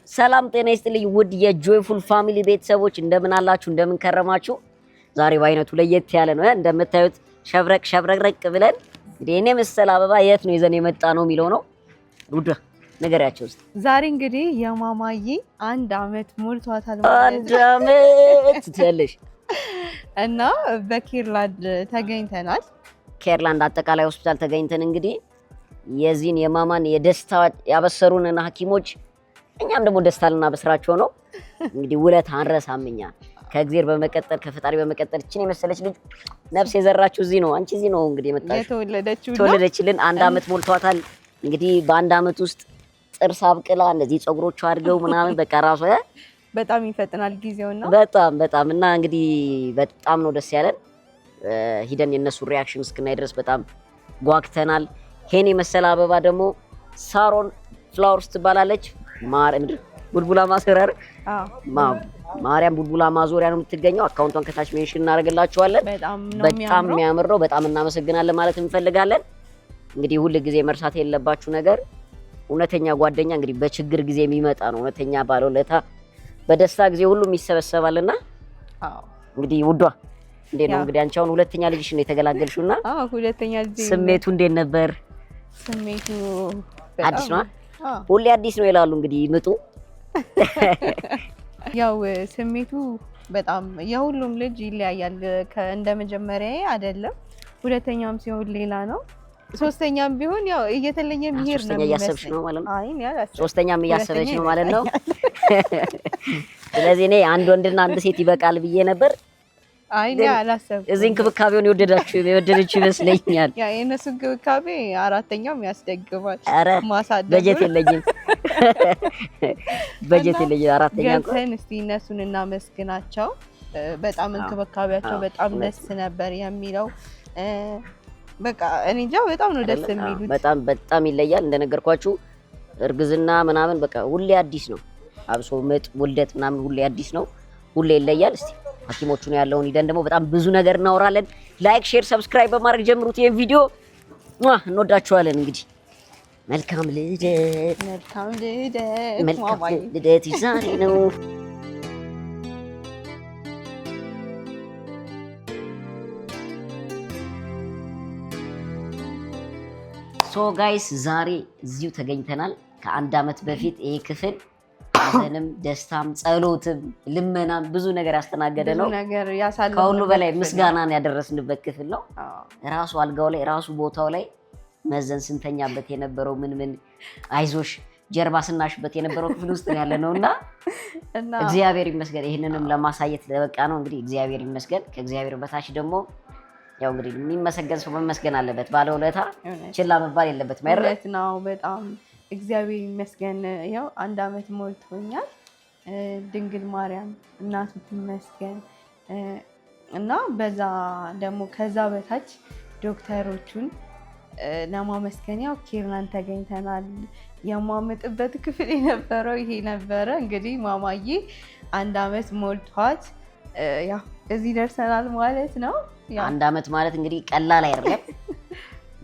ሰላም ጤና ይስጥልኝ ውድ የጆይፉል ፋሚሊ ቤተሰቦች እንደምን አላችሁ? እንደምን ከረማችሁ? ዛሬ በአይነቱ ለየት ያለ ነው። እንደምታዩት ሸብረቅረቅ ብለን እንግዲህ እኔ መሰል አበባ የት ነው ይዘን የመጣ ነው የሚለው ነው። ውድ ነገራቸው ውስጥ ዛሬ እንግዲህ የማማዬ 1 አመት ሞልቷታል ማለት 1 አመት ትያለሽ እና በኬርላንድ ተገኝተናል። ኬርላንድ አጠቃላይ ሆስፒታል ተገኝተን እንግዲህ የዚህን የማማን የደስታ ያበሰሩንና ሐኪሞች እኛም ደግሞ ደስታ ልናበስራቸው ነው። እንግዲህ ውለታ አንረሳምኛ ከእግዚአብሔር በመቀጠል ከፈጣሪ በመቀጠል እቺን የመሰለች ልጅ ነፍስ የዘራችሁ እዚህ ነው። አንቺ እዚህ ነው እንግዲህ መጣሽ ተወለደችልን። 1 አመት ሞልቷታል። እንግዲህ በ1 አመት ውስጥ ጥርስ አብቅላ እንደዚህ ፀጉሮቿ አድገው ምናምን በቃ ራሷ በጣም ይፈጥናል ጊዜውና በጣም እና እንግዲህ በጣም ነው ደስ ያለን። ሂደን የነሱ ሪአክሽን እስክናይ ድረስ በጣም ጓግተናል። ሄኔ መሰለ አበባ ደግሞ ሳሮን ፍላወርስ ትባላለች። ቡልቡላ ማሰራር ማርያም ቡልቡላ ማዞሪያ ነው የምትገኘው። አካውንቷን ከታች ሜንሽን እናደርግላችኋለን። በጣም የሚያምር ነው። በጣም እናመሰግናለን ማለት እንፈልጋለን። እንግዲህ ሁሉ ጊዜ መርሳት የለባችሁ ነገር እውነተኛ ጓደኛ እንግዲህ በችግር ጊዜ የሚመጣ ነው። እውነተኛ ባለውለታ በደስታ ጊዜ ሁሉም ይሰበሰባልና እንግዲህ ውዷ እንዴት ነው እንግዲህ አንቺ አሁን ሁለተኛ ልጅሽ ነው የተገላገልሽውና ሁለተኛ ልጅ ስሜቱ እንዴት ነበር? ስሜቱ አዲስ ነው። ሁሌ አዲስ ነው ይላሉ እንግዲህ ምጡ ያው ስሜቱ በጣም የሁሉም ልጅ ይለያያል። እንደ መጀመሪያ አይደለም። ሁለተኛም ሲሆን ሌላ ነው። ሶስተኛም ቢሆን ያው እየተለየ የሚሄድ ነው። እያሰብሽ ነው ማለት ነው። አይ ያላሰብ ሶስተኛም እያሰበች ነው ማለት ነው። ስለዚህ እኔ አንድ ወንድና አንድ ሴት ይበቃል ብዬ ነበር። አይ ያላሰብ እዚህ እንክብካቤውን የወደደችው ይመስለኛል። ያ የነሱ እንክብካቤ አራተኛም ያስደግማል። ማሳደግ በጀት የለኝም አራተኛ እንኳን እስቲ እነሱን እናመስግናቸው። በጣም እንክብካቤያቸው በጣም ደስ ነበር የሚለው በቃ እኔ እንጃ በጣም ነው ደስ የሚሉት። በጣም ይለያል። እንደነገርኳችሁ እርግዝና ምናምን በቃ ሁሌ አዲስ ነው። አብሶ ምጥ ውልደት ምናምን ሁሌ አዲስ ነው። ሁሌ ይለያል። እስቲ ሐኪሞቹ ነው ያለውን ሂደን ደግሞ በጣም ብዙ ነገር እናወራለን። ላይክ፣ ሼር፣ ሰብስክራይብ በማድረግ ጀምሩት ይሄን ቪዲዮ። እንወዳችኋለን። እንግዲህ መልካም ልደት ዛሬ ነው። ሶ ጋይስ ዛሬ እዚሁ ተገኝተናል። ከ1 አመት በፊት ይሄ ክፍል ሐዘንም ደስታም ጸሎትም ልመናም ብዙ ነገር ያስተናገደ ነው። ከሁሉ በላይ ምስጋናን ያደረስንበት ክፍል ነው። ራሱ አልጋው ላይ ራሱ ቦታው ላይ መዘን ስንተኛበት የነበረው ምን አይዞሽ ጀርባ ስናሽበት የነበረው ክፍል ውስጥ ነው ያለነውና እግዚአብሔር ይመስገን ይሄንንም ለማሳየት ለበቃ ነው። እንግዲህ እግዚአብሔር ይመስገን። ከእግዚአብሔር በታች ደግሞ ያው እንግዲህ የሚመሰገን ሰው መመስገን አለበት። ባለውለታ ችላ መባል የለበት ማለት ነው። በጣም እግዚአብሔር ይመስገን። ያው 1 አመት ሞልቶኛል። ድንግል ማርያም እናቱ ትመስገን እና በዛ ደግሞ ከዛ በታች ዶክተሮቹን ለማመስገን ያው ኬርላንድ ተገኝተናል። የማመጥበት ክፍል የነበረው ይሄ ነበረ። እንግዲህ ማማዬ 1 አመት ሞልቷት ያው እዚህ ደርሰናል ማለት ነው። 1 አመት ማለት እንግዲህ ቀላል አይደለም።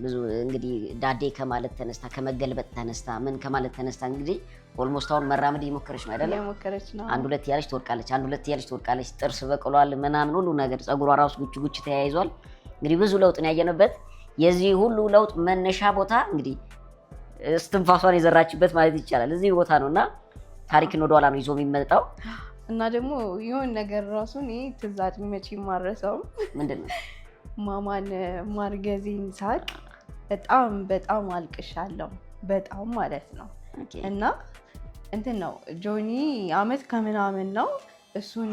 ብዙ እንግዲህ ዳዴ ከማለት ተነስታ ከመገልበጥ ተነስታ ምን ከማለት ተነስታ እንግዲህ ኦልሞስት አሁን መራመድ እየሞከረች ነው አይደል? እየሞከረች ነው። 1-2 ያለች ትወድቃለች። ጥርስ በቅሏል ምናምን ሁሉ ነገር ፀጉሯ ራሱ ጉች ተያይዟል። እንግዲህ ብዙ ለውጥ ነው ያየነበት። የዚህ ሁሉ ለውጥ መነሻ ቦታ እንግዲህ እስትንፋሷን የዘራችበት ማለት ይቻላል እዚህ ቦታ ነውና ታሪክን ወደኋላ ነው ይዞ የሚመጣው። እና ደግሞ የሆነ ነገር ራሱ እኔ ትዝ አለኝ መቼም አልረሳውም። ምንድነው? ማማን ማርገዜን ሳቅ በጣም አልቅሻለሁ። በጣም ማለት ነው። እና እንትን ነው ጆኒ አመት ከምናምን ነው እሱን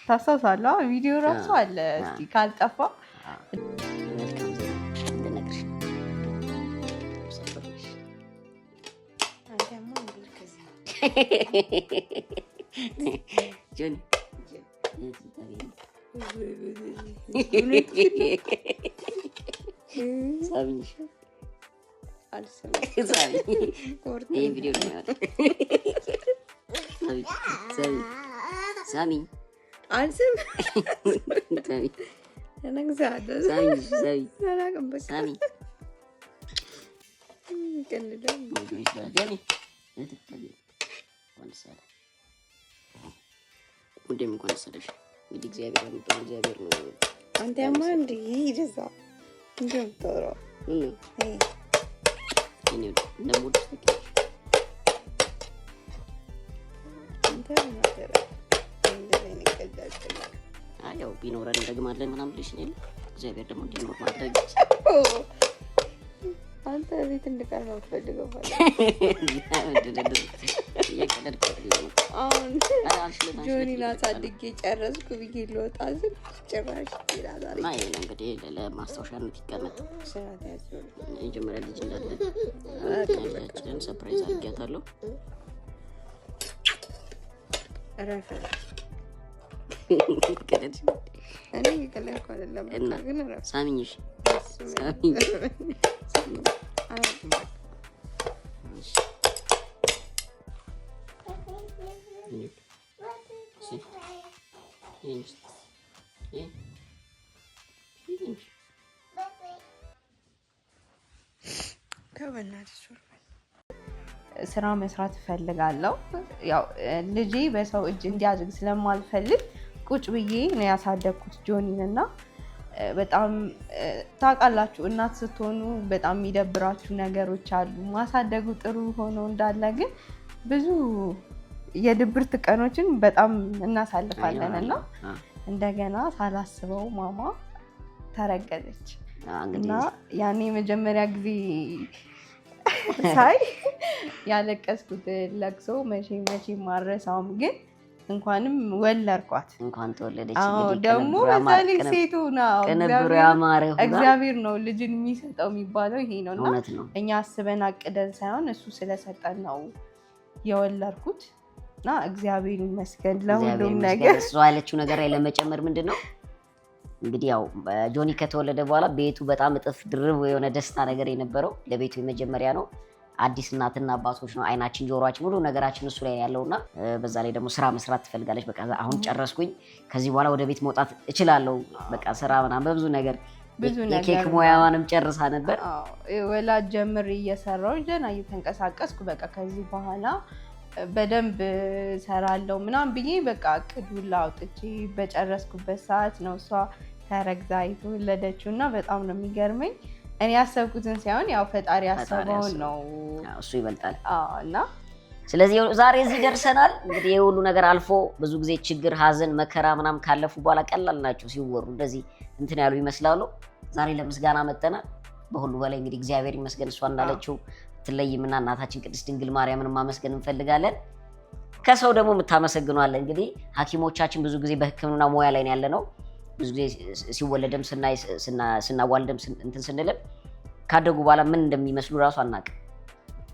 ታሳሳላ ቪዲዮ ራሱ አለ እስቲ ካልጠፋ ጆኒ ሳሚሽ ወንድም እንኳን ሰደሽ እንግዲህ እግዚአብሔር የሚባል እግዚአብሔር ነው። አንተ ያማ እንዴ ይደዛ እንደም ተራ እኔ እንደሞድ ተከሽ አንተ ማተራ እንደዚህ ነቀዳጭ አያው ቢኖረን እንደግማለን ምናምን ልሽ ነው እግዚአብሔር ደግሞ እንዲኖር ማድረግ አንተ ቤት እንድቀር ነው ፈልገው ማለት ጆኒ ላሳድጌ ጨረስኩ ብዬ ልወጣ ስል ጭራሽ ይላል። ማይ ነው እንግዲህ ለማስታወሻነት ይቀመጥ። የመጀመሪያ ልጅ እንዳለ አያችሁን ሰርፕራይዝ አድርጊያታለሁ። አረፈ ከደድ እኔ ከለልኩ አይደለም ግን አረፈ ሳሚኝሽ ሳሚኝ ስራ መስራት እፈልጋለሁ። ያው ልጄ በሰው እጅ እንዲያድግ ስለማልፈልግ ቁጭ ብዬ ነው ያሳደግኩት ጆኒን እና በጣም ታውቃላችሁ እናት ስትሆኑ በጣም የሚደብራችሁ ነገሮች አሉ። ማሳደጉ ጥሩ ሆኖ እንዳለ ግን ብዙ የድብርት ቀኖችን በጣም እናሳልፋለን እና እንደገና ሳላስበው ማማ ተረገዘች እና ያኔ መጀመሪያ ጊዜ ሳይ ያለቀስኩት ለቅሶ መቼ ማረሳውም። ግን እንኳንም ወለድኳት እንኳን ተወለደች። አዎ ደግሞ በዛኔ ሴቱ ነው ከነብሩ ያማረ እግዚአብሔር ነው ልጅን የሚሰጠው የሚባለው ይሄ ነውና እውነት ነው። እኛ አስበን አቅደን ሳይሆን እሱ ስለሰጠን ነው የወለድኩት እና እግዚአብሔር ይመስገን ለሁሉም ነገር። እሱ ያለችው ነገር ላይ ለመጨመር ምንድነው እንግዲህ ያው ጆኒ ከተወለደ በኋላ ቤቱ በጣም እጥፍ ድርብ የሆነ ደስታ ነገር የነበረው ለቤቱ የመጀመሪያ ነው። አዲስ እናትና አባቶች ነው አይናችን ጆሮአችን ሁሉ ነገራችን እሱ ላይ ያለውና በዛ ላይ ደግሞ ስራ መስራት ትፈልጋለች። በቃ አሁን ጨረስኩኝ ከዚህ በኋላ ወደ ቤት መውጣት እችላለሁ በቃ ስራ ምናምን በብዙ ነገር የኬክ ሙያዋንም ጨርሳ ነበር። ወላጅ ጀምር እየሰራው ደህና እየተንቀሳቀስኩ በቃ ከዚህ በኋላ በደንብ ሰራለው ምናምን ብዬ በቃ እቅዱን አውጥቼ በጨረስኩበት ሰዓት ነው እሷ ተረግዛ የተወለደችው እና በጣም ነው የሚገርመኝ። እኔ ያሰብኩትን ሳይሆን ያው ፈጣሪ ያሰበውን ነው እሱ ይበልጣል እና ስለዚህ ዛሬ እዚህ ደርሰናል። እንግዲህ የሁሉ ነገር አልፎ ብዙ ጊዜ ችግር፣ ሀዘን፣ መከራ ምናምን ካለፉ በኋላ ቀላል ናቸው ሲወሩ እንደዚህ እንትን ያሉ ይመስላሉ። ዛሬ ለምስጋና መጥተናል። በሁሉ በላይ እንግዲህ እግዚአብሔር ይመስገን እሷ እንዳለችው ትለይምና እናታችን ቅድስት ድንግል ማርያምን ማመስገን እንፈልጋለን። ከሰው ደግሞ የምታመሰግኗል። እንግዲህ ሐኪሞቻችን ብዙ ጊዜ በሕክምና ሙያ ላይ ነው ያለነው። ብዙ ጊዜ ሲወለደም ስናዋልደም እንትን ስንልም ካደጉ በኋላ ምን እንደሚመስሉ ራሱ አናውቅም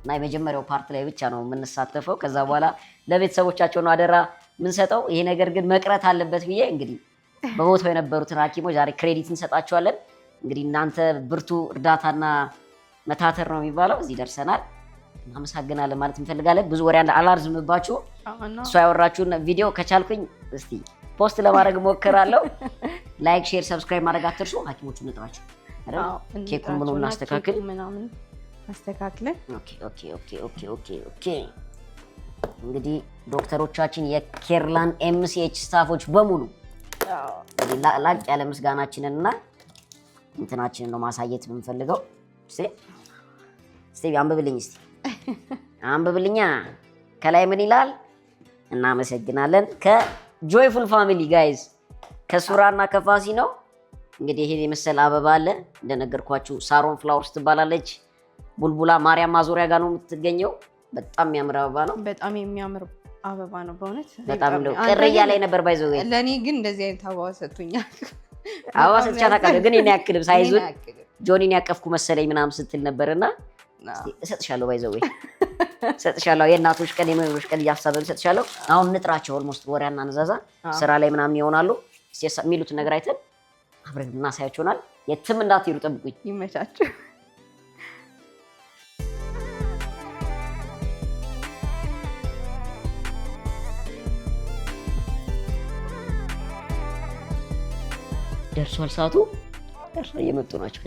እና የመጀመሪያው ፓርት ላይ ብቻ ነው የምንሳተፈው። ከዛ በኋላ ለቤተሰቦቻቸው ነው አደራ የምንሰጠው። ይሄ ነገር ግን መቅረት አለበት ብዬ እንግዲህ በቦታው የነበሩትን ሐኪሞች ዛሬ ክሬዲት እንሰጣቸዋለን። እንግዲህ እናንተ ብርቱ እርዳታና መታተር ነው የሚባለው። እዚህ ደርሰናል። እናመሰግናለን ማለት እንፈልጋለን። ብዙ ወሬ አላርዝምባችሁ። እሷ ያወራችሁን ቪዲዮ ከቻልኩኝ እስቲ ፖስት ለማድረግ ሞክራለሁ። ላይክ፣ ሼር፣ ሰብስክራይብ ማድረግ አትርሱ። ሐኪሞቹን እንጥራቸው አይደል? ኬኩን ብሎ እናስተካክል ምናምን አስተካክለን። ኦኬ። እንግዲህ ዶክተሮቻችን የኬርላን ኤምሲኤች ስታፎች በሙሉ ላቅ ያለ ምስጋናችንን እና እንትናችንን ነው ማሳየት የምንፈልገው። እስቲ አንብብልኝ እስቲ አንብብልኛ። ከላይ ምን ይላል? እናመሰግናለን ከጆይፉል ፋሚሊ ጋይዝ ከሱራና ከፋሲ ነው። እንግዲህ ይሄ የመሰለ አበባ አለ። እንደነገርኳችሁ ሳሮን ፍላወርስ ትባላለች። ቡልቡላ ማርያም ማዞሪያ ጋር ነው የምትገኘው። በጣም የሚያምር አበባ ነው። በጣም የሚያምር አበባ ነው በእውነት በጣም ነው። ቅርያ ላይ ነበር ባይዘው ለኔ ግን እንደዚህ አይነት አበባ ሰጥቶኛል። አበባ ሰጥቻ ታውቃለህ? ግን እኔ ያክልም ሳይዙን ጆኒን ያቀፍኩ መሰለኝ ምናምን ስትል ነበርና እሰጥሻለሁ ባይዘው እሰጥሻለሁ። የእናቶች ቀን የመሪዎች ቀን እያሳበን እሰጥሻለሁ። አሁን እንጥራቸው። ኦልሞስት ወሬያና ነዛዛ ስራ ላይ ምናምን ይሆናሉ። የሚሉትን ነገር አይተን አብረን እናሳያቸውናል። የትም እንዳትሄዱ ጠብቁኝ። ይመቻችሁ። ደርሷል ሰዓቱ። ደርሷል። እየመጡ ናቸው።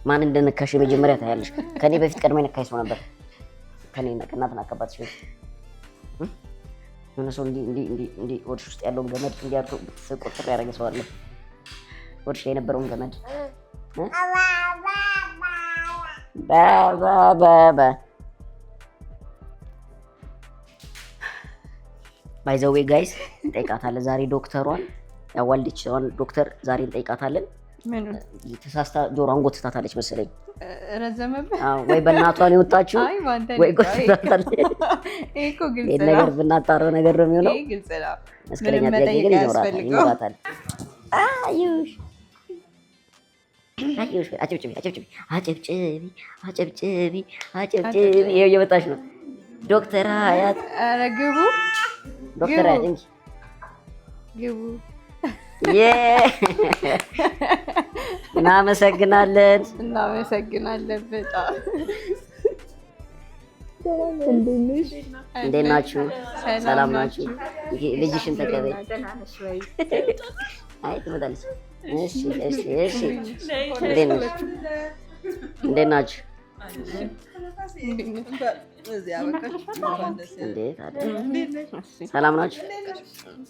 ማን እንደነካሽ የመጀመሪያ ታያለሽ። ከኔ በፊት ቀድሞ የነካሽ ሰው ነበር። ከኔና ከእናትና ከአባትሽ የሆነ ሰው እንዲህ ወድሽ ውስጥ ያለውን ገመድ እንዲያርቶ ቁጥር ያደረገ ሰው አለ። ወድሽ የነበረውን ገመድ ባይ ዘ ዌይ ጋይስ እንጠይቃታለን ዛሬ ዶክተሯን ያዋልደችዋን ዶክተር ዛሬ እንጠይቃታለን። ምን ተሳስታ ጆሮዋን ጎትታታለች መሰለኝ። ረዘመብህ? ወይ በእናቷን የወጣችው ወይ ጎትታታለች። እኮ ግልጽ ነው። ነገር ብናጣራው ነገር ነው የሚሆነው። ግልጽ ነው። መስከረኛ ጥያቄ ግን ይኖራታል። አዩሽ አጨብጭቢ ይኸው እየመጣች ነው ዶክተር ሀያት። ኧረ ግቡ ዶክተር ሀያት እንጂ ግቡ። እናመሰግናለን በጣም። እንዴት ናችሁ? ሰላም ናችሁ? ልጅሽን ተቀበይ። አይ ትመጣለች። እሺ እንዴት ናችሁ? ሰላም ናችሁ?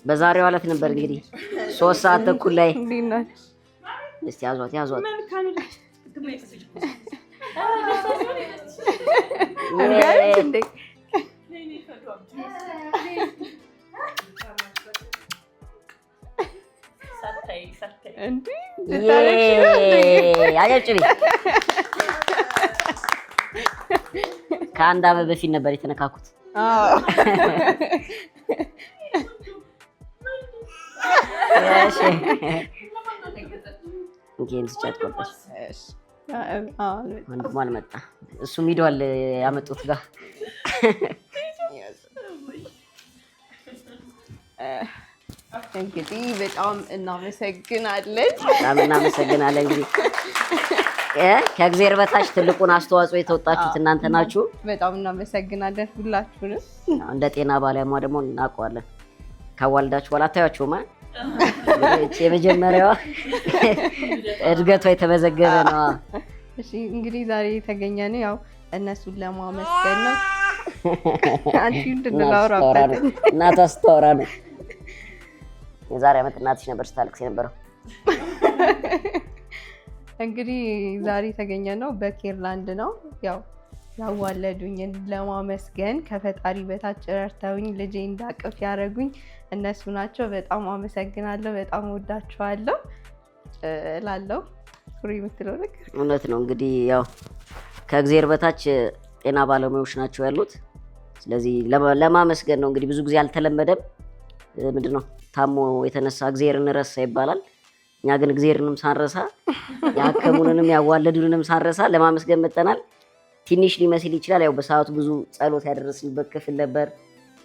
በዛሬው ዕለት ነበር እንግዲህ 3 ሰዓት ተኩል ላይ እስቲ ያዟት አጨብጭቢ። ከአንድ ዓመት በፊት ነበር የተነካኩት። ወንድሟ አልመጣ፣ እሱም ሂዷል ያመጡት ጋር። እንግዲህ በጣም እናመሰግናለን። እንግዲህ ከእግዚአብሔር በታች ትልቁን አስተዋጽኦ የተወጣችሁት እናንተ ናችሁ። በጣም እናመሰግናለን ሁላችሁንም። እንደ ጤና ባለሙያ ደግሞ እናውቀዋለን። ካዋልዳችሁ በኋላ አታያችሁማ። የመጀመሪያዋ እድገቷ የተመዘገበ ነው። እሺ እንግዲህ ዛሬ የተገኘነው ያው እነሱን ለማመስገን ነው። አንቺ እንድንላወራበት እናቷ ስታወራ ነው። የዛሬ ዓመት እናትሽ ነበር ስታለቅስ የነበረው። እንግዲህ ዛሬ የተገኘነው በኬርላንድ ነው። ያው ያዋለዱኝን ለማመስገን ከፈጣሪ በታች ረድተውኝ ልጄ እንዳቅፍ ያደረጉኝ እነሱ ናቸው። በጣም አመሰግናለሁ። በጣም ወዳችኋለሁ እላለሁ። ሱሪ የምትለው ነገር እውነት ነው። እንግዲህ ያው ከእግዚአብሔር በታች ጤና ባለሙያዎች ናቸው ያሉት። ስለዚህ ለማመስገን ነው። እንግዲህ ብዙ ጊዜ አልተለመደም። ምንድነው ታሞ የተነሳ እግዚአብሔርን ረሳ ይባላል። እኛ ግን እግዚአብሔርንም ሳንረሳ ያከሙንንም ያዋለዱንንም ሳንረሳ ለማመስገን መጥተናል። ትንሽ ሊመስል ይችላል። ያው በሰዓቱ ብዙ ጸሎት ያደረስንበት ክፍል ነበር።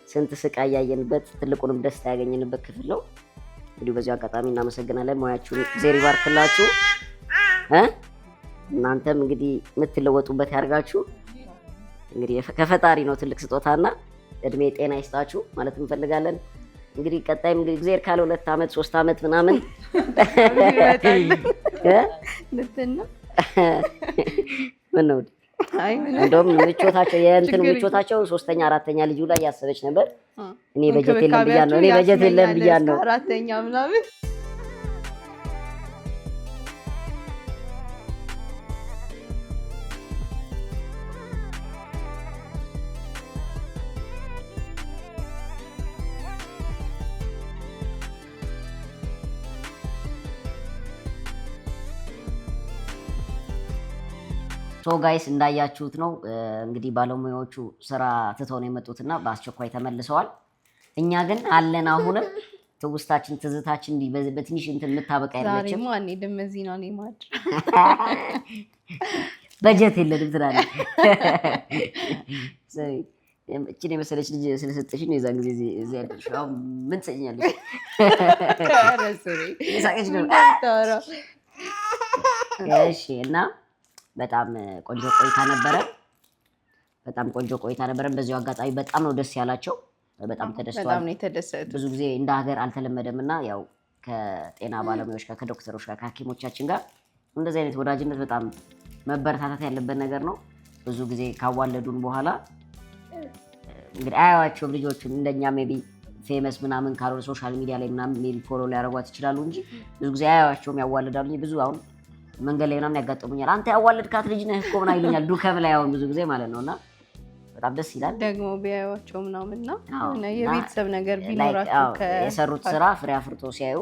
ስንት ስቃይ ያየንበት፣ ትልቁንም ደስታ ያገኘንበት ክፍል ነው። እንግዲህ በዚህ አጋጣሚ እናመሰግናለን። ሙያችሁን እግዚአብሔር ይባርክላችሁ። እናንተም እንግዲህ የምትለወጡበት ያድርጋችሁ። እንግዲህ ከፈጣሪ ነው ትልቅ ስጦታና እድሜ ጤና ይስጣችሁ ማለት እንፈልጋለን። እንግዲህ ቀጣይም እንግዲህ እግዚአብሔር ካለ 2 ዓመት 3 ዓመት ምናምን ምን ነው እንደውም ምቾታቸው ምቾታቸው 3ኛ 4ኛ ልጁ ላይ ያሰበች ነበር። እኔ በጀት የለም ብያለሁ 4ኛ ምናምን። ሶ ጋይስ እንዳያችሁት ነው እንግዲህ ባለሙያዎቹ ስራ ትተው ነው የመጡትና በአስቸኳይ ተመልሰዋል። እኛ ግን አለን አሁንም ትውስታችን ትዝታችን በትንሽ እንትን የምታበቃ አይደለችም። ዛሬ ማን እንደዚህ ነው ነው ማድ በጀት የለንም ትላለህ። እቺን የመሰለች ልጅ ስለሰጠሽኝ የዛን ጊዜ እዚህ ያለሽ አሁን ምን ትሰኛለሽ? ሳቀሽ ነው። እሺ እና በጣም ቆንጆ ቆይታ ነበረ። በዚሁ አጋጣሚ በጣም ነው ደስ ያላቸው። በጣም ተደስተዋል። በጣም ነው የተደሰቱት። ብዙ ጊዜ እንደ ሀገር አልተለመደምና ያው ከጤና ባለሙያዎች ጋር ከዶክተሮች ጋር ከሐኪሞቻችን ጋር እንደዚህ አይነት ወዳጅነት በጣም መበረታታት ያለበት ነገር ነው። ብዙ ጊዜ ካዋለዱን በኋላ እንግዲህ አያዋቸውም ልጆቹን እንደኛ ሜቢ ፌመስ ምናምን ካልሆነ ሶሻል ሚዲያ ላይ ምናምን ሜቢ ፎሎ ሊያደርጓት ይችላሉ እንጂ ብዙ ጊዜ አያዋቸውም፣ ያዋልዳሉ። ብዙ አሁን መንገድ ላይ ምናምን ያጋጥሙኛል። አንተ ያዋልድካት ልጅ ነህ እኮ ምናምን ይሉኛል፣ ዱከም ላይ አሁን ብዙ ጊዜ ማለት ነውና በጣም ደስ ይላል። ደግሞ ቢያዩዋቸው ምናምን እና የቤተሰብ ነገር ቢኖራቸው የሰሩት ስራ ፍሬ አፍርቶ ሲያዩ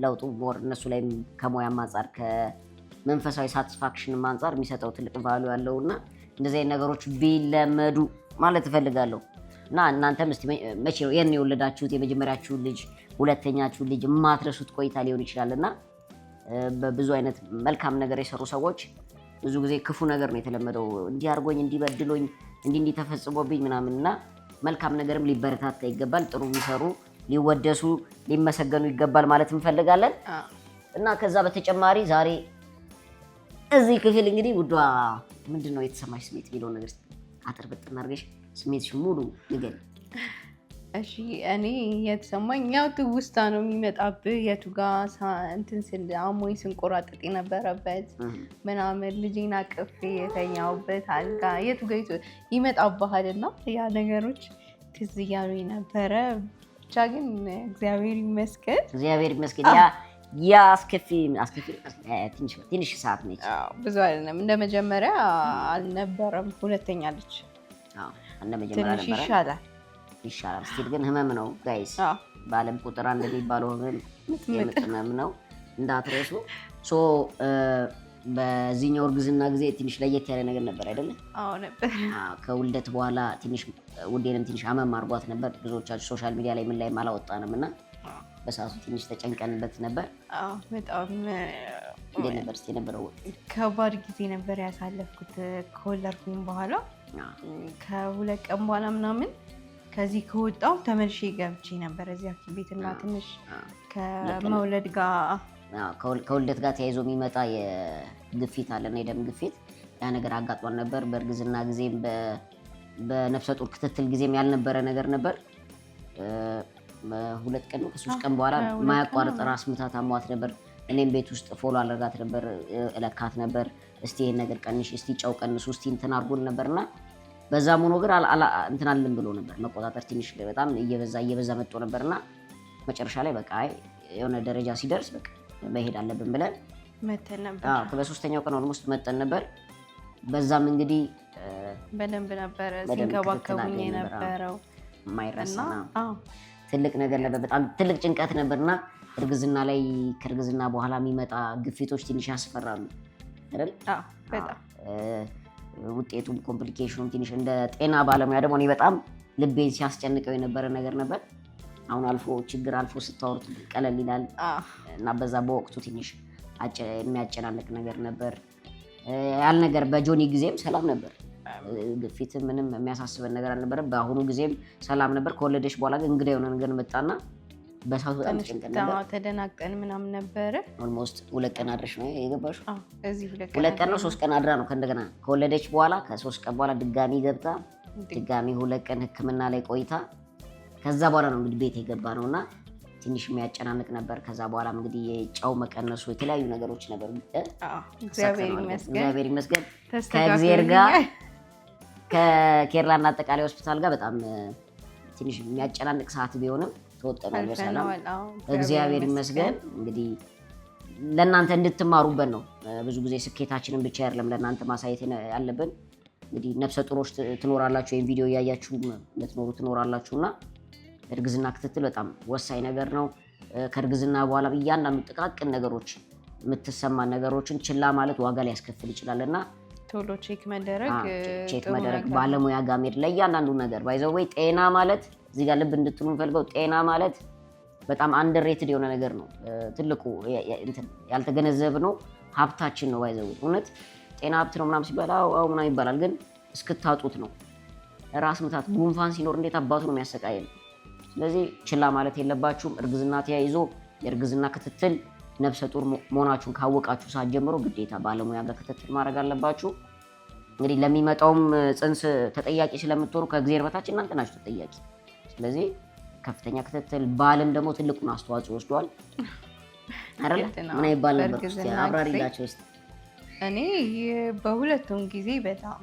ለውጡ ሞር እነሱ ላይ ከሙያም አንጻር ከመንፈሳዊ ሳቲስፋክሽንም አንጻር የሚሰጠው ትልቅ ቫልዩ ያለውና እንደዚህ አይነት ነገሮች ቢለመዱ ማለት እፈልጋለሁ። እና እናንተም እስቲ መቼ ነው የኔ የወለዳችሁት የመጀመሪያችሁ ልጅ ሁለተኛችሁ ልጅ የማትረሱት ቆይታ ሊሆን ይችላልና በብዙ አይነት መልካም ነገር የሰሩ ሰዎች ብዙ ጊዜ ክፉ ነገር ነው የተለመደው። እንዲህ አድርጎኝ እንዲበድሎኝ እንዲህ ተፈጽሞብኝ ምናምንና መልካም ነገርም ሊበረታታ ይገባል። ጥሩ የሚሰሩ ሊወደሱ ሊመሰገኑ ይገባል ማለት እንፈልጋለን። እና ከዛ በተጨማሪ ዛሬ እዚህ ክፍል እንግዲህ ውዷ ምንድነው የተሰማሽ ስሜት የሚለው ነገር አጥር በጥና አድርገሽ ስሜትሽ ሙሉ ንገሪ። እሺ እኔ የተሰማኝ ያው ትውስታ ነው የሚመጣብህ። የቱ ጋር እንትን ስል አሞኝ ስንቆራጥጥ የነበረበት ምናምን ልጄን አቅፌ የተኛውበት አልጋ የቱ ጋር ይመጣብሃልና ያ ነገሮች ትዝ እያሉኝ ነበረ። ብቻ ግን እግዚአብሔር ይመስገን ያ አስከፊ ትንሽ ሰዓት ነች። ብዙ አይደለም፣ እንደ መጀመሪያ አልነበረም። ሁለተኛ ልጅ እንደ መጀመሪያ ነበር። ይሻላል ስቲል ግን ህመም ነው ጋይስ። በዓለም ቁጥር 1 የሚባለው ህመም ነው እንዳትረሱ። በዚህኛው እርግዝና ጊዜ ትንሽ ለየት ያለ ነገር ነበር አይደለ? አዎ ነበር። ከውልደት በኋላ ትንሽ ውዴንም ትንሽ አመም አድርጓት ነበር። ብዙዎቻችሁ ሶሻል ሚዲያ ላይ ምን ላይ አላወጣንም እና በሰዓቱ ትንሽ ተጨንቀንበት ነበር። በጣም እንዴት ነበር እስኪ የነበረው? ከባድ ጊዜ ነበር ያሳለፍኩት። ከወለድኩኝ በኋላ ከ2 ቀን በኋላ ምናምን ከዚህ ከወጣሁ ተመልሼ ገብቼ ነበር እዚህ ሐኪም ቤት እና ትንሽ ከመውለድ ጋር ከውልደት ጋር ተያይዞ የሚመጣ የግፊት አለና የደም ግፊት ያ ነገር አጋጥሟል ነበር። በእርግዝና ጊዜም በነፍሰ ጡር ክትትል ጊዜም ያልነበረ ነገር ነበር። በ2 ቀን ነው ከ3 ቀን በኋላ ማያቋርጥ ራስ ምታት አሟት ነበር። እኔም ቤት ውስጥ ፎሎ አደርጋት ነበር፣ እለካት ነበር። እስቲ ይሄን ነገር ቀንሽ፣ እስቲ ጨው ቀንሱ፣ እስቲ እንትን አድርጎን ነበርና በዛም ሆኖ ግን እንትን አለን ብሎ ነበር። መቆጣጠር ትንሽ በጣም እየበዛ መጥቶ ነበርና መጨረሻ ላይ በቃ የሆነ ደረጃ ሲደርስ በቃ መሄድ አለብን ብለን መተን ነበር። በ3ኛው ቀን ኦልሞስት መጠን ነበር። በዛም እንግዲህ በደንብ ነበር ሲንከባከቡኝ የነበረው። የማይረሳ ትልቅ ነገር ነበር። በጣም ትልቅ ጭንቀት ነበርና እርግዝና ላይ ከእርግዝና በኋላ የሚመጣ ግፊቶች ትንሽ ያስፈራሉ አይደል? በጣም ውጤቱም ኮምፕሊኬሽኑም ትንሽ እንደ ጤና ባለሙያ ደግሞ እኔ በጣም ልቤን ሲያስጨንቀው የነበረ ነገር ነበር። አሁን አልፎ ችግር አልፎ ስታወሩት ቀለል ይላል እና በዛ በወቅቱ ትንሽ የሚያጨናንቅ ነገር ነበር ያል ነገር። በጆኒ ጊዜም ሰላም ነበር፣ ግፊት ምንም የሚያሳስበን ነገር አልነበረም። በአሁኑ ጊዜም ሰላም ነበር። ከወለደች በኋላ ግን እንግዳ የሆነ ነገር መጣና በሳቱ በጣም ተጨንቀን ነበር። ተደናቀን ምናምን ነበረ። ኦልሞስት 2 ቀን አድረሽ ነው የገባሽው? እዚህ 2 ቀን ነው 3 ቀን አድራ ነው ከእንደገና ከወለደች በኋላ ከ3 ቀን በኋላ ድጋሚ ገብታ ድጋሚ 2 ቀን ሕክምና ላይ ቆይታ ከዛ በኋላ ነው እንግዲህ ቤት የገባ ነውና ትንሽ የሚያጨናንቅ ነበር። ከዛ በኋላ እንግዲህ የጨው መቀነሱ የተለያዩ ነገሮች ነበሩ። እግዚአብሔር ይመስገን ከእግዚአብሔር ጋር ከኬርላና አጠቃላይ ሆስፒታል ጋር በጣም ትንሽ የሚያጨናንቅ ሰዓት ቢሆንም ተወጥቷል በሰላም እግዚአብሔር ይመስገን። እንግዲህ ለእናንተ እንድትማሩበት ነው። ብዙ ጊዜ ስኬታችንን ብቻ አይደለም ለእናንተ ማሳየት ያለብን። እንግዲህ ነፍሰ ጡሮች ትኖራላችሁ፣ ወይም ቪዲዮ እያያችሁ ልትኖሩ ትኖራላችሁና እርግዝና ክትትል በጣም ወሳኝ ነገር ነው። ከእርግዝና በኋላ እያንዳንዱ ጥቃቅን ነገሮች የምትሰማ ነገሮችን ችላ ማለት ዋጋ ሊያስከፍል ይችላልና ቶሎ ቼክ መደረግ ባለሙያ ጋር መሄድ ለእያንዳንዱ ነገር ባይዘው ወይ ጤና ማለት እዚህ ጋር ልብ እንድትሉ እንፈልገው ጤና ማለት በጣም አንደርሬትድ የሆነ ነገር ነው። ትልቁ ያልተገነዘብነው ሀብታችን ነው። ባይዘው እውነት ጤና ሀብት ነው ምናምን ሲባል አዎ ምናምን ይባላል፣ ግን እስክታጡት ነው። ራስ ምታት ጉንፋን ሲኖር እንዴት አባቱ ነው የሚያሰቃየን። ስለዚህ ችላ ማለት የለባችሁም። እርግዝና ተያይዞ የእርግዝና ክትትል ነፍሰ ጡር መሆናችሁን ካወቃችሁ ሰዓት ጀምሮ ግዴታ ባለሙያ ጋር ክትትል ማድረግ አለባችሁ። እንግዲህ ለሚመጣውም ጽንስ ተጠያቂ ስለምትሆኑ ከእግዚአብሔር በታች እናንተ ናችሁ ተጠያቂ። ስለዚህ ከፍተኛ ክትትል፣ ባልም ደግሞ ትልቁን አስተዋጽኦ ወስዷል አይደል? ምን ይባል ነበር እስቲ አብራሪላችሁ እስቲ። እኔ በሁለቱም ጊዜ በጣም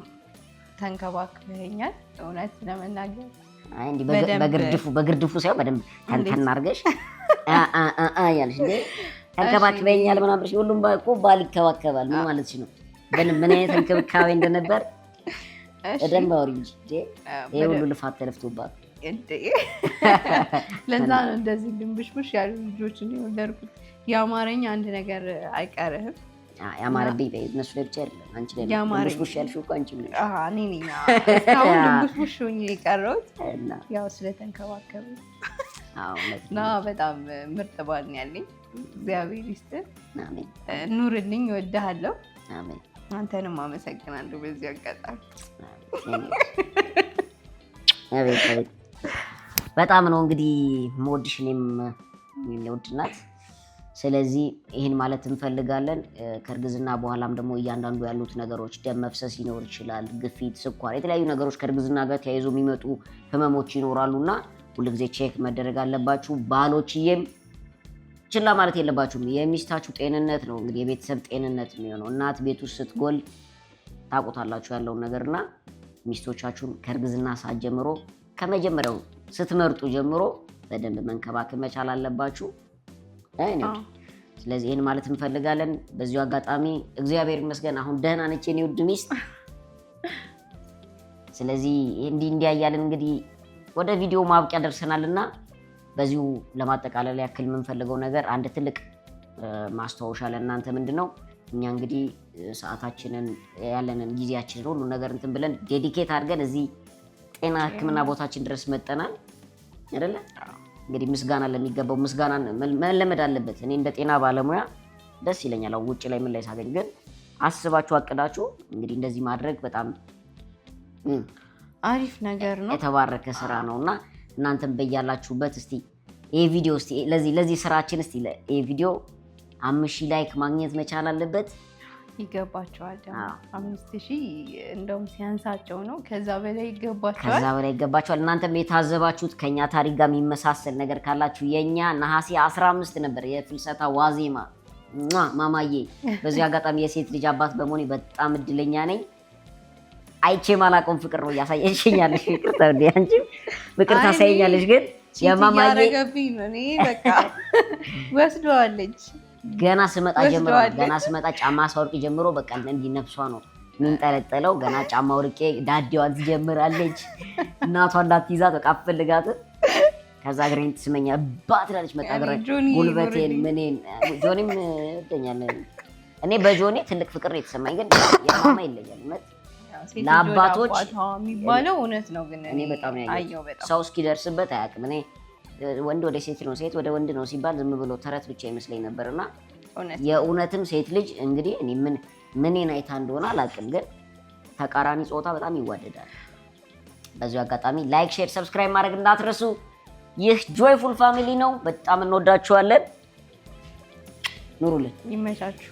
ተንከባክበኛል እውነት ለመናገር አይ እንዲህ በግርድፉ ሳይሆን በደንብ ተንተን አድርገሽ ያልሽ እንዴ ተንከባክበኛል ምናምን ብለሽ ሁሉም እኮ ባል ይከባከባል። ምን ማለትሽ ነው? ምን አይነት እንክብካቤ እንደነበር በደንብ አውሪ እንጂ ይሄ ሁሉ ልፋት ተለፍቶባት ለዛ ነው እንደዚህ ድንብሽብሽ ያሉ ልጆችን የወለድኩት። የአማርኛ አንድ ነገር አይቀርህም። ያማረብኝ እነሱ ላይ ብቻ አይደለም አንቺ ላይ ድንብሽብሽ ያልሽው እኮ አንቺ ነሽ። እኔ ነኝ እስካሁን ድንብሽብሽ ሆኜ የቀረሁት ያው ስለተንከባከቡ እና በጣም ምርጥ ባል ነው ያለኝ። እግዚአብሔር ይስጥህ። አሜን። ኑርልኝ። እወድሃለሁ። አሜን። አንተንም አመሰግናለሁ በዚህ አጋጣሚ። አቤት በጣም ነው እንግዲህ የምወድሽ እኔም የምወድ ናት። ስለዚህ ይህን ማለት እንፈልጋለን። ከእርግዝና በኋላም ደግሞ እያንዳንዱ ያሉት ነገሮች ደም መፍሰስ ይኖር ይችላል፣ ግፊት፣ ስኳር፣ የተለያዩ ነገሮች ከእርግዝና ጋር ተያይዞ የሚመጡ ህመሞች ይኖራሉና ሁልጊዜ ቼክ መደረግ አለባችሁ። ባሎችዬም ችላ ማለት የለባችሁም። የሚስታችሁ ጤንነት ነው እንግዲህ የቤተሰብ ጤንነት የሚሆነው። እናት ቤት ውስጥ ስትጎል ታውቁታላችሁ ያለውን ነገርና ሚስቶቻችሁን ከእርግዝና ሰዓት ጀምሮ ከመጀመሪያው ስትመርጡ ጀምሮ በደንብ መንከባከብ መቻል አለባችሁ። ስለዚህ ይህን ማለት እንፈልጋለን። በዚሁ አጋጣሚ እግዚአብሔር ይመስገን አሁን ደህና ነች የኔ ውድ ሚስት። ስለዚህ እንዲህ እያልን እንግዲህ ወደ ቪዲዮ ማብቂያ ደርሰናልና በዚሁ ለማጠቃለል ያክል የምንፈልገው ነገር አንድ ትልቅ ማስታወሻ ለእናንተ ምንድነው፣ እኛ እንግዲህ ሰዓታችንን ያለንን ጊዜያችንን ሁሉ ነገር እንትን ብለን ዴዲኬት አድርገን እዚህ ጤና ሕክምና ቦታችን ድረስ መጠናል አይደለ? እንግዲህ ምስጋና ለሚገባው ምስጋና መለመድ አለበት። እኔ እንደ ጤና ባለሙያ ደስ ይለኛል። አሁን ውጭ ላይ ምን ላይ ሳገኝ ግን አስባችሁ አቅዳችሁ እንግዲህ እንደዚህ ማድረግ በጣም አሪፍ ነገር ነው፣ የተባረከ ስራ ነውና እናንተም በያላችሁበት እስቲ ይሄ ቪዲዮ እስቲ ለዚህ ስራችን እስቲ ይሄ ቪዲዮ 5000 ላይክ ማግኘት መቻል አለበት። ይገባቸዋል። ደግሞ 5000 እንደውም ሲያንሳቸው ነው። ከዛ በላይ ይገባቸዋል። እናንተም የታዘባችሁት ከኛ ታሪክ ጋር የሚመሳሰል ነገር ካላችሁ የኛ ነሐሴ 15 ነበር የፍልሰታ ዋዜማ ማማዬ። በዚህ አጋጣሚ የሴት ልጅ አባት በመሆኔ በጣም እድለኛ ነኝ። አይቼ ማላቆም ፍቅር ነው እያሳየሽኛለሽ። ፍቅር እንዴ አንቺ ፍቅር ታሳየኛለሽ። ግን የማማዬ ያረገብኝ ነው። እኔ በቃ ወስደዋለች። ገና ስመጣ ጫማ ሳወርቅ ጀምሮ በቃ እንዲህ ነፍሷ ነው የሚንጠለጠለው። ገና ጫማ ወርቄ ዳዲዋን ትጀምራለች። እናቷ እንዳትይዛት በቃ አትፈልጋትም። ከዛ እግሬን ትስመኛ ባትላለች። መጣ ጉልበቴን ምኔን ጆኒም ይወደኛል። እኔ በጆኒ ትልቅ ፍቅር ነው የተሰማኝ። ግን የማማ ይለያል እውነት ለአባቶች የሚባለው እውነት ነው። ግን እኔ በጣም ያየው ሰው እስኪደርስበት አያውቅም። እኔ ወንድ ወደ ሴት ነው ሴት ወደ ወንድ ነው ሲባል ዝም ብሎ ተረት ብቻ ይመስለኝ ነበርና የእውነትም ሴት ልጅ እንግዲህ እኔ ምንን አይታ እንደሆነ አላውቅም፣ ግን ተቃራኒ ጾታ በጣም ይዋደዳል። በዚሁ አጋጣሚ ላይክ፣ ሼር፣ ሰብስክራይብ ማድረግ እንዳትረሱ። ይህ ጆይፉል ፋሚሊ ነው። በጣም እንወዳችኋለን። ኑሩልን። ይመቻችሁ።